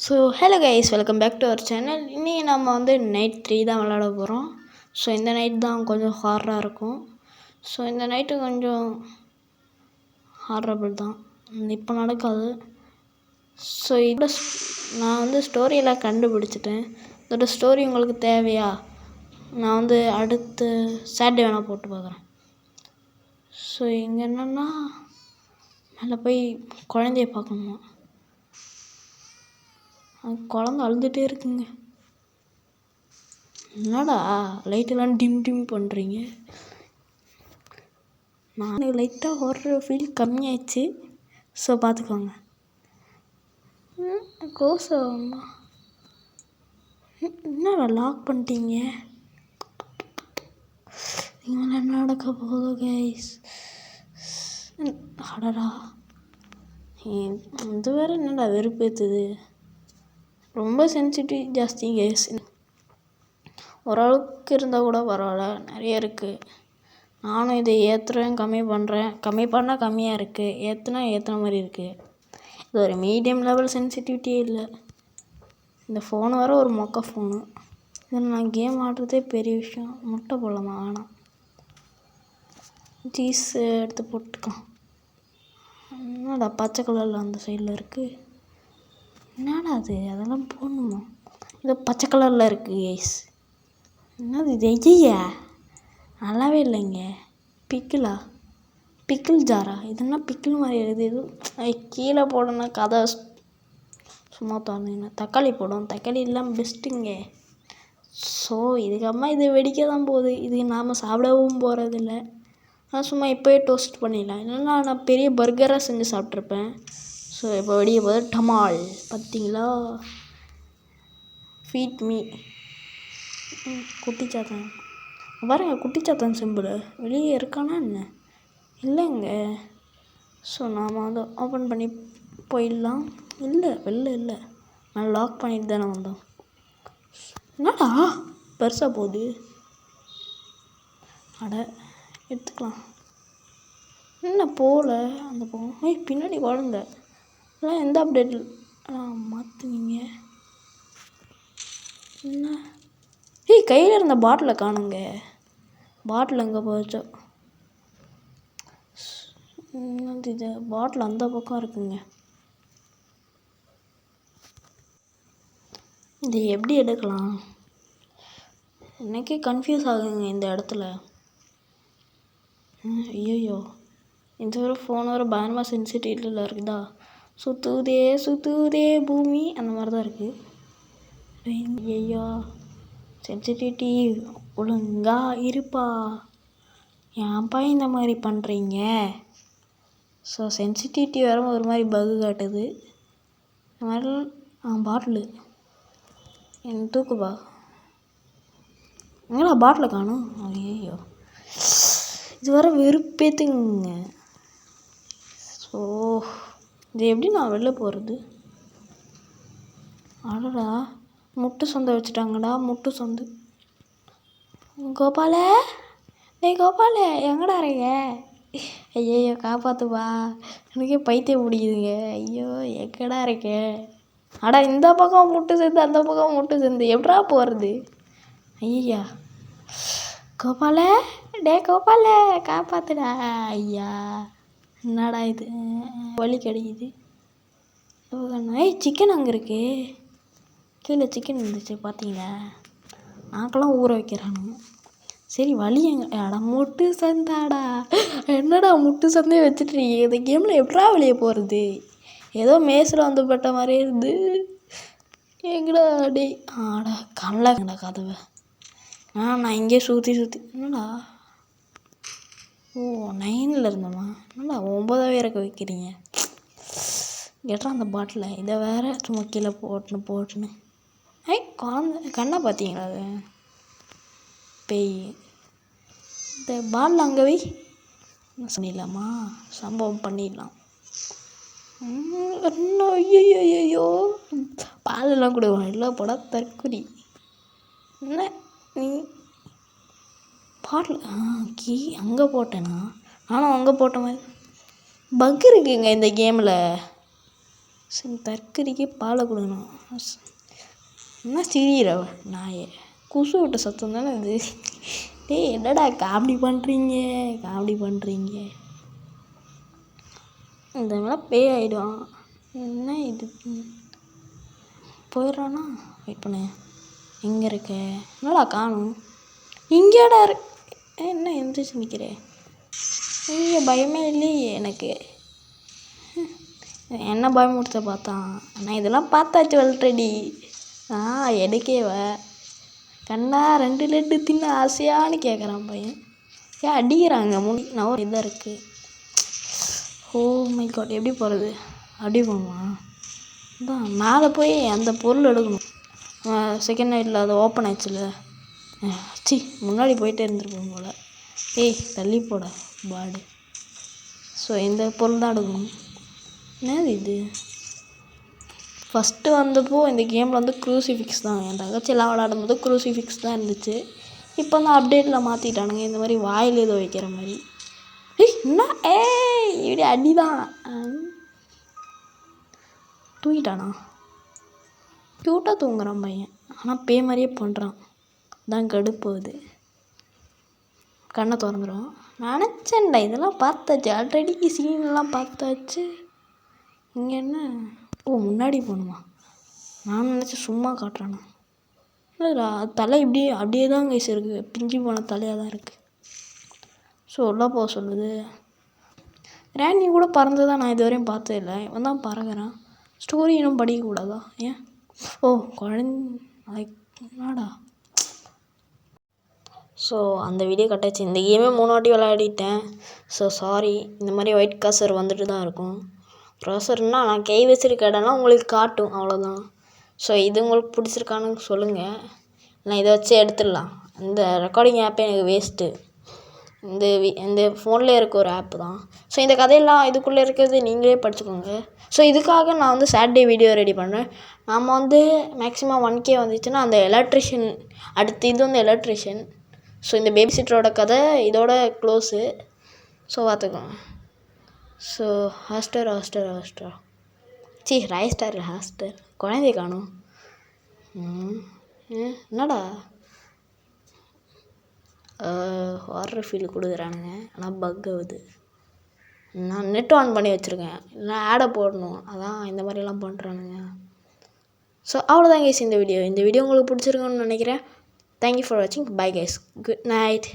So hello guys, welcome back to our channel. இன்றைக்கி நம்ம வந்து நைட் 3 தான் விளாட போகிறோம். ஸோ இந்த நைட் தான் கொஞ்சம் ஹாரராக இருக்கும். ஸோ இந்த நைட்டு கொஞ்சம் ஹாரபிள் தான், இப்போ நடக்காது. ஸோ நான் வந்து ஸ்டோரியெல்லாம் கண்டுபிடிச்சிட்டேன். இதோட ஸ்டோரி உங்களுக்கு தேவையா? நான் வந்து அடுத்து சாட்டர்டே வேணால் போட்டு பார்க்குறேன். ஸோ இங்கே என்னென்னா மேலே போய் குழந்தைய பார்க்கணுமா? குழந்த அழுதுகிட்டே இருக்குங்க. என்னடா லைட்டெல்லாம் டிம் பண்ணுறீங்க? நான் லைட்டாக ஒரு ஃபீல் கம்மியாயிடுச்சு. ஸோ பார்த்துக்கோங்க. கோசம்மா என்னடா லாக் பண்ணிட்டீங்க? இவங்க நடக்க போகுது கைஸ். அடடா, இது வேறு என்னடா வெறுப்பேற்றுது. ரொம்ப சென்சிட்டிவ் ஜாஸ்தி கைஸ். ஓரளவுக்கு இருந்தால் கூட பரவாயில்ல, நிறைய இருக்குது. நானும் இதை ஏற்றுறேன், கம்மி பண்ணால் கம்மியாக இருக்குது, ஏற்றுன மாதிரி இருக்குது. இது ஒரு மீடியம் லெவல் சென்சிட்டிவிட்டியே இல்லை. இந்த ஃபோனு வேறு ஒரு மொக்க ஃபோனு. இதில் நான் கேம் ஆடுறதே பெரிய விஷயம். முட்டை போடலாமா? வேணாம், சீஸ் எடுத்து போட்டுக்கலாம். என்னடா பச்சை கலரில் அந்த சைடில் இருக்குது? என்னடா அது? அதெல்லாம் போடணுமா? இது பச்சை கலரில் இருக்குது கைஸ். என்னது இது? ஐயா, நல்லாவே இல்லைங்க. பிக்கிள் ஜாரா? இதுனா பிக்கிள் மாதிரி இருக்குது. இது கீழே போடணும் கதை சும்மா தோணுங்க. தக்காளி போடும், தக்காளி இல்லாமல் பெஸ்ட்டுங்க. ஸோ இதுக்கப்புறமா இது வெடிக்க தான் போகுது. இது நாம் சாப்பிடவும் போகிறதில்ல. நான் சும்மா இப்போயே டோஸ்ட் பண்ணிடலாம், இல்லைன்னா நான் பெரிய பர்கராக செஞ்சு சாப்பிட்ருப்பேன். ஸோ இப்போ வெடிக்க போது டமால். பார்த்தீங்களா? Feet me. குட்டிச்சாத்தான் பாருங்க, குட்டிச்சாத்தான் சிம்பிள் வெளியே இருக்கானா என்ன? இல்லைங்க. ஸோ நாம் வந்து ஓப்பன் பண்ணி போயிடலாம். இல்லை, வெளில இல்லை, நான் லாக் பண்ணிட்டு தானே வந்தோம். என்னடா பெருசாக போகுது? அட எடுத்துக்கலாம். என்ன போகல அந்த போகும்? பின்னாடி குழந்த எல்லாம் எந்த அப்டேட்டில் மாற்றுவீங்க? என்ன? கையில் இருந்த பாட்டிலை காணுங்க. பாட்டில் எங்கே போச்சோ? இது பாட்டில் அந்த பக்கம் இருக்குங்க. இது எப்படி எடுக்கலாம்? எனக்கே கன்ஃபியூஸ் ஆகுங்க இந்த இடத்துல. ஐயோ, இந்த ஒரு ஃபோன் ஒரு பயங்கரமாக சென்சிட்டிவில் இருக்குதா? சுற்றுதே பூமி, அந்த மாதிரி தான் இருக்குது. ஐயோ, சென்சிட்டிவிட்டி ஒழுங்கா இருப்பா. ஏன்ப்பா இந்த மாதிரி பண்ணுறீங்க? ஸோ சென்சிட்டிவிட்டி வேறு ஒரு மாதிரி பகு காட்டுது. இந்த மாதிரி பாட்டிலு எனக்கு தூக்குப்பா. எங்கடா பாட்டில் காணும்? ஐயோ, இது வர வெறுப்பேத்துங்க. ஸோ இது எப்படி நான் வெளில போகிறது? அடடா, முட்டு சொந்தை வச்சுட்டாங்கடா. முட்டு சொந்து. கோபால, கோபால எங்கடா இருங்க? ஐயோ காப்பாற்றுப்பா, எனக்கே பைத்தியம் பிடிக்குதுங்க. ஐயோ எங்கடா இருக்க? அடா, இந்த பக்கம் முட்டு சேர்ந்து அந்த பக்கம் முட்டு சேர்ந்து எப்படா போகிறது? ஐயா கோபால, கோபால காப்பாத்துடா. ஐயா என்னடா இது? வலி கிடைக்குது. சிக்கன் அங்கே இருக்கு. கீழே சிக்கன் இருந்துச்சு பார்த்தீங்களா? நாக்கெல்லாம் ஊற வைக்கிறானுங்க. சரி, வலி எங்க? அடா முட்டு சந்தாடா. என்னடா முட்டு சந்தையே வச்சுட்ருக்கீங்க? இந்த கேமில் எப்படா வெளியே போகிறது? ஏதோ மேஸில் வந்து பட்ட மாதிரியே இருந்து. எங்கடா டே? ஆடா கல்லங்கடா கதவை. நான் இங்கே சுற்றி என்னடா? ஓ 9ல் இருந்தோமா? என்னடா 9ஆவே இறக்க வைக்கிறீங்க? கேட்டால் அந்த பாட்டில் இதை வேறு சும்மா கீழே போட்டுன்னு. குழந்த கண்ணை பார்த்தீங்களா? அது பேய். இந்த பாட்டில் அங்கே வை. என்ன பண்ணிடலாமா? சம்பவம் பண்ணிடலாம். ஐயோ, பாலெல்லாம் கொடுவோம். இல்லை போடா தற்குறி. என்ன நீ பாட்டில் கீ அங்கே போட்டேனா? நானும் அங்கே போட்ட மாதிரி பக் இருக்குங்க இந்த கேமில். சரி தற்கறிக்கே பாலை கொடுக்கணும். என்ன சிரிக்கிறவ நாயே, குசு விட்ட சத்தம் தானே இது. டேய் என்னடா காமெடி பண்ணுறீங்க. இந்த மாதிரிலாம் பேய் ஆகிடும். என்ன இது போயிடுறானா? வெயிட் பண்ணு. எங்கே இருக்க? என்னடா காணும்? இங்கேடா என்ன எந்திரிச்சு நிற்கிறேன்? இங்கே பயமே இல்லையே எனக்கு. என்ன பயமுடுத்த பார்த்தான். ஆனால் இதெல்லாம் பார்த்தாச்சு ஆல்ரெடி. எடுக்கேவ கண்ணா 2 லட்டு தின்னு ஆசையான்னு கேட்குறான் பையன். ஏன் அடிக்கிறாங்க நான் ஒரு இதாக இருக்குது. ஓ மை காட், எப்படி போகிறது? அப்படி போமா? அதான் மேலே போய் அந்த பொருள் எடுக்கணும். செகண்ட் நைட்டில் அது ஓப்பன் ஆயிடுச்சுல. முன்னாடி போயிட்டே இருந்துருப்போம் போல். தள்ளி போட பாடு. ஸோ இந்த பொருள் தான் எடுக்கணும். என்னது இது? ஃபஸ்ட்டு வந்தப்போ இந்த கேமில் வந்து க்ரூசிஃபிக்ஸ் தான். என் தங்கச்சியெல்லாம் விளாடும்போது க்ரூசிஃபிக்ஸ் தான் இருந்துச்சு. இப்போ தான் அப்டேட்டில் மாற்றிட்டானுங்க இந்த மாதிரி வாயில் ஏதோ வைக்கிற மாதிரி. என்ன இப்படி அடி தான். தூங்கிட்டானா? க்யூட்டாக தூங்குறான் பையன். ஆனால் பேய் மாதிரியே பண்ணுறான். தான் கடுப்போகுது. கண்ணை திறந்துடும். நினச்சேன்டா இதெல்லாம் பார்த்தாச்சு ஆல்ரெடி, சீன்லாம் பார்த்தாச்சு. இங்கே என்ன? முன்னாடி போகணுமா? நான் நினச்சேன் சும்மா காட்டுறானா. இல்லைடா தலை அப்படியே தான் கைஸ் இருக்குது. பிஞ்சு போன தலையாக தான் இருக்குது. ஸோ உள்ளே போக சொல்லுது. ரேணி கூட பறந்து நான் இது வரையும் பார்த்ததே இல்லை. இவன் தான் பறகுறான். ஸ்டோரி இன்னும் படிக்கக்கூடாதா? ஏன்? குழந்தைடா. ஸோ அந்த வீடியோ கட்டாச்சு. இந்த கேமே 3 வாட்டி விளையாடிட்டேன். So sorry. இந்த மாதிரி ஒயிட் கர்சர் வந்துட்டு தான் இருக்கும். ப்ராசர்னால் நான் கை வச்சிருக்க இடம்லாம் உங்களுக்கு காட்டும், அவ்வளோதான். ஸோ இது உங்களுக்கு பிடிச்சிருக்கான்னு சொல்லுங்கள். நான் இதை வச்சு எடுத்துடலாம். இந்த ரெக்கார்டிங் ஆப்பே எனக்கு வேஸ்ட்டு. இந்த ஃபோனில் இருக்க ஒரு ஆப்பு தான். ஸோ இந்த கதையெல்லாம் இதுக்குள்ளே இருக்கிறது நீங்களே படிச்சுக்கோங்க. ஸோ இதுக்காக நான் வந்து சாட்டர்டே வீடியோ ரெடி பண்ணுறேன். நாம் வந்து மேக்ஸிமம் 1K வந்துச்சுன்னா அந்த எலக்ட்ரிஷியன், அடுத்து இது வந்து எலக்ட்ரிஷியன். ஸோ இந்த பேபி சிட்டரோட கதை இதோட க்ளோஸு. ஸோ பார்த்துக்கோங்க. ஸோ ஹாஸ்டர் குழந்தைய காணும். என்னடா ஹாரர் ஃபீல் கொடுக்குறானுங்க. ஆனால் பக் ஆகுது. நான் நெட் ஆன் பண்ணி வச்சுருக்கேன். இல்லை ஆடை போடணும், அதான் இந்த மாதிரிலாம் பண்ணுறானுங்க. ஸோ அவ்வளோதான் கைஸ் இந்த வீடியோ உங்களுக்கு பிடிச்சிருக்குன்னு நினைக்கிறேன். தேங்க்யூ ஃபார் வாட்சிங். Bye guys, good night.